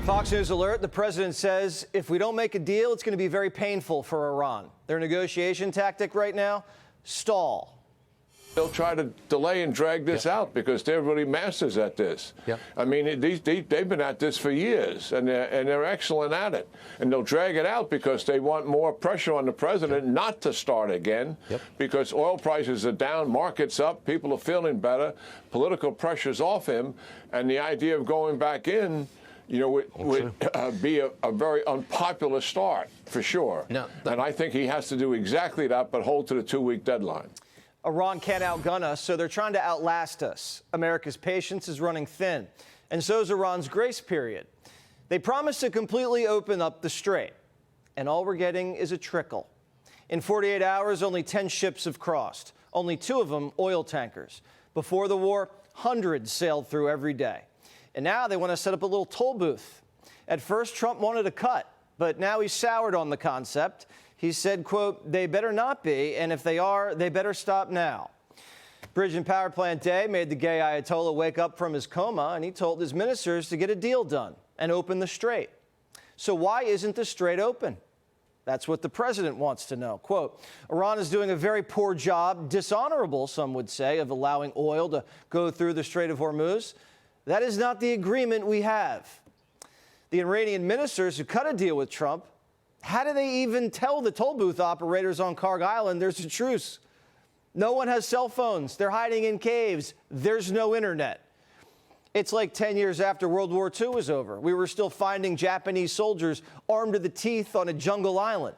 Fox News alert. The president says if we don't make a deal, it's going to be very painful for Iran. Their negotiation tactic right now, stall. They'll try to delay and drag this out because they're really masters at this. I mean, they've been at this for years, and they're excellent at it. And they'll drag it out because they want more pressure on the president not to start again, because oil prices are down, markets up, people are feeling better, political pressure's off him, and the idea of going back in, you know, would be a very unpopular start, for sure. And I think he has to do exactly that, but hold to the 2-week deadline. Iran can't outgun us, so they're trying to outlast us. America's patience is running thin, and so is Iran's grace period. They promised to completely open up the strait, and all we're getting is a trickle. In 48 hours, only 10 ships have crossed, only 2 of them oil tankers. Before the war, hundreds sailed through every day. And now they want to set up a little toll booth. At first, Trump wanted a cut, but now he's soured on the concept. He said, quote, they better not be, and if they are, they better stop now. Bridge and Power Plant Day made the gay Ayatollah wake up from his coma, and he told his ministers to get a deal done and open the strait. So why isn't the strait open? That's what the president wants to know. Quote, Iran is doing a very poor job, dishonorable, some would say, of allowing oil to go through the Strait of Hormuz. That is not the agreement we have. The Iranian ministers who cut a deal with Trump, how do they even tell the toll booth operators on Karg Island there's a truce? No one has cell phones. They're hiding in caves. There's no internet. It's like 10 years after World War II was over. We were still finding Japanese soldiers armed to the teeth on a jungle island.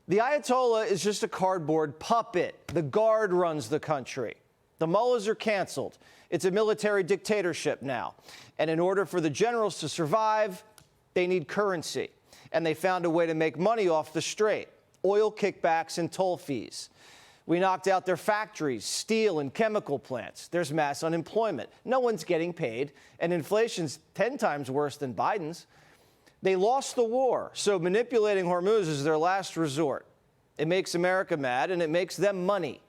The Ayatollah is just a cardboard puppet. The Guard runs the country. The mullahs are canceled. It's a military dictatorship now. And in order for the generals to survive, they need currency. And they found a way to make money off the strait, oil kickbacks and toll fees. We knocked out their factories, steel and chemical plants. There's mass unemployment. No one's getting paid, and inflation's 10 times worse than Biden's. They lost the war, so manipulating Hormuz is their last resort. It makes America mad, and it makes them money.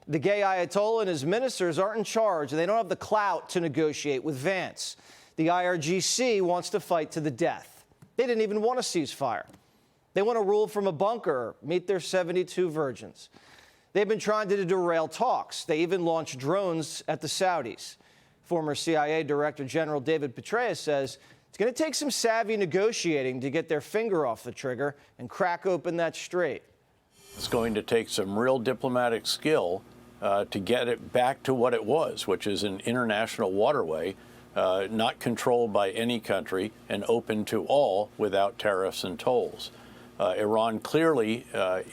The gay Ayatollah and his ministers aren't in charge, and they don't have the clout to negotiate with Vance. The IRGC wants to fight to the death. They didn't even want a ceasefire. They want to rule from a bunker, meet their 72 virgins. They've been trying to derail talks. They even launched drones at the Saudis. Former CIA Director General David Petraeus says it's going to take some savvy negotiating to get their finger off the trigger and crack open that strait. It's going to take some real diplomatic skill to get it back to what it was, which is an international waterway, not controlled by any country and open to all without tariffs and tolls. Iran clearly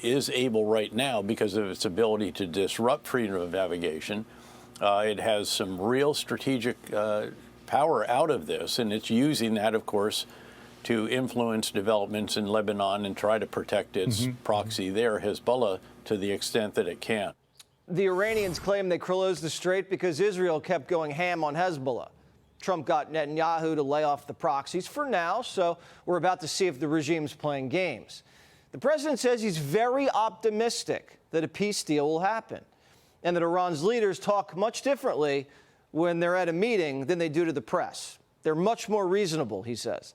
is able right now, because of its ability to disrupt freedom of navigation. It has some real strategic power out of this, and it's using that, of course, to influence developments in Lebanon and try to protect its proxy there, Hezbollah, to the extent that it can. The Iranians claim they closed the strait because Israel kept going ham on Hezbollah. Trump got Netanyahu to lay off the proxies for now, so we're about to see if the regime's playing games. The president says he's very optimistic that a peace deal will happen and that Iran's leaders talk much differently when they're at a meeting than they do to the press. They're much more reasonable, he says.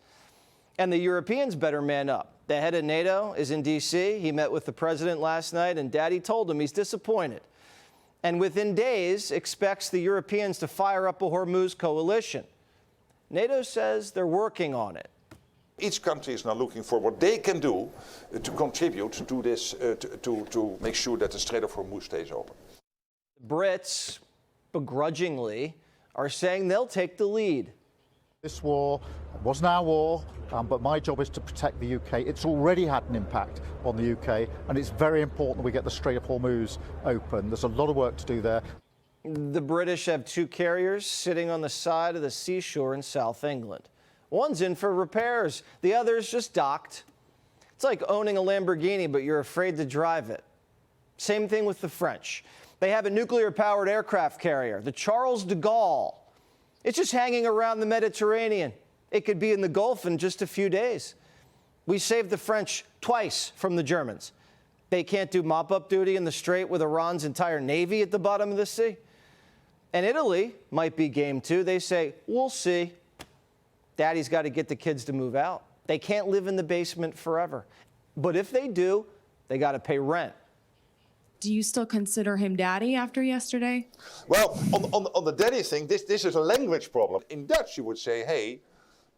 And the Europeans better man up. The head of NATO is in D.C. He met with the president last night, and Daddy told him he's disappointed. And within days, expects the Europeans to fire up a Hormuz coalition. NATO says they're working on it. Each country is now looking for what they can do to contribute to this, to make sure that the Strait of Hormuz stays open. The Brits, begrudgingly, are saying they'll take the lead. This war wasn't our war, but my job is to protect the UK. It's already had an impact on the UK, and it's very important that we get the Strait of Hormuz open. There's a lot of work to do there. The British have 2 carriers sitting on the side of the seashore in South England. One's in for repairs. The other's just docked. It's like owning a Lamborghini, but you're afraid to drive it. Same thing with the French. They have a nuclear-powered aircraft carrier, the Charles de Gaulle. It's just hanging around the Mediterranean. It could be in the Gulf in just a few days. We saved the French twice from the Germans. They can't do mop-up duty in the Strait with Iran's entire navy at the bottom of the sea. And Italy might be game too. They say, we'll see. Daddy's got to get the kids to move out. They can't live in the basement forever. But if they do, they got to pay rent. Do you still consider him daddy after yesterday? Well, on the daddy thing, this is a language problem. In Dutch, you would say, hey,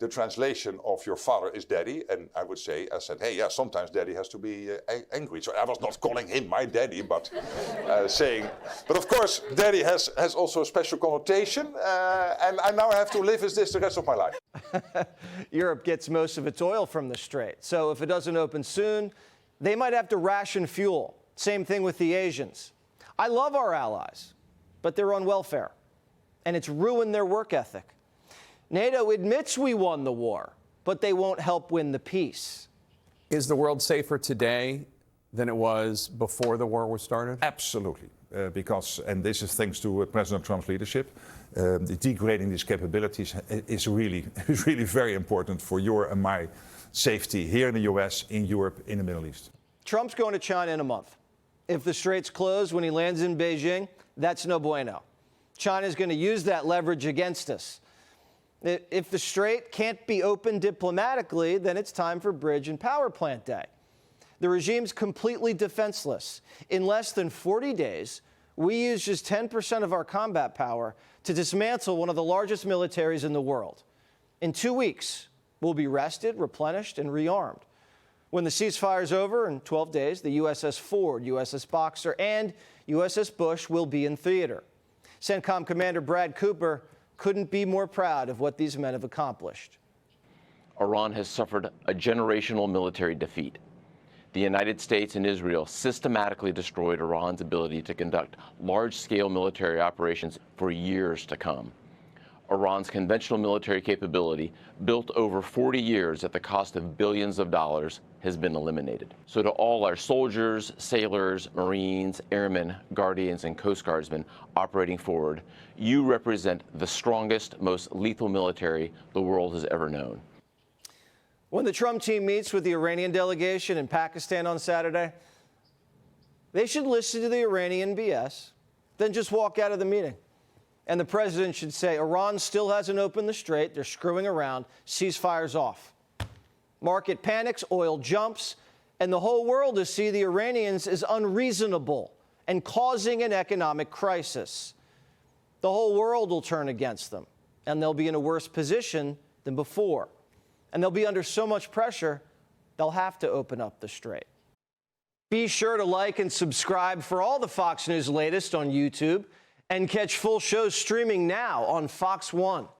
the translation of your father is daddy. And I would say, I said, hey, yeah, sometimes daddy has to be angry. So I was not calling him my daddy, but saying, but of course, daddy has also a special connotation. And I now have to live with this the rest of my life. Europe gets most of its oil from the Strait. So if it doesn't open soon, they might have to ration fuel. Same thing with the Asians. I love our allies, but they're on welfare, and it's ruined their work ethic. NATO admits we won the war, but they won't help win the peace. Is the world safer today than it was before the war was started? Absolutely, because, and this is thanks to President Trump's leadership, degrading these capabilities is really very important for your and my safety here in the U.S., in Europe, in the Middle East. Trump's going to China in a month. If the strait's closed when he lands in Beijing, that's no bueno. China's going to use that leverage against us. If the strait can't be opened diplomatically, then it's time for bridge and power plant day. The regime's completely defenseless. In less than 40 days, we used just 10% of our combat power to dismantle one of the largest militaries in the world. In 2 weeks, we'll be rested, replenished, and rearmed. When the ceasefire's over in 12 days, the USS Ford, USS Boxer, and USS Bush will be in theater. CENTCOM Commander Brad Cooper couldn't be more proud of what these men have accomplished. Iran has suffered a generational military defeat. The United States and Israel systematically destroyed Iran's ability to conduct large-scale military operations for years to come. Iran's conventional military capability, built over 40 years at the cost of billions of dollars, has been eliminated. So to all our soldiers, sailors, Marines, airmen, guardians, and Coast Guardsmen operating forward, you represent the strongest, most lethal military the world has ever known. When the Trump team meets with the Iranian delegation in Pakistan on Saturday, they should listen to the Iranian BS, then just walk out of the meeting. And the president should say, Iran still hasn't opened the strait. They're screwing around. Ceasefire's off. Market panics, oil jumps, and the whole world will see the Iranians as unreasonable and causing an economic crisis. The whole world will turn against them, and they'll be in a worse position than before. And they'll be under so much pressure, they'll have to open up the strait. Be sure to like and subscribe for all the Fox News latest on YouTube, and catch full shows streaming now on Fox One.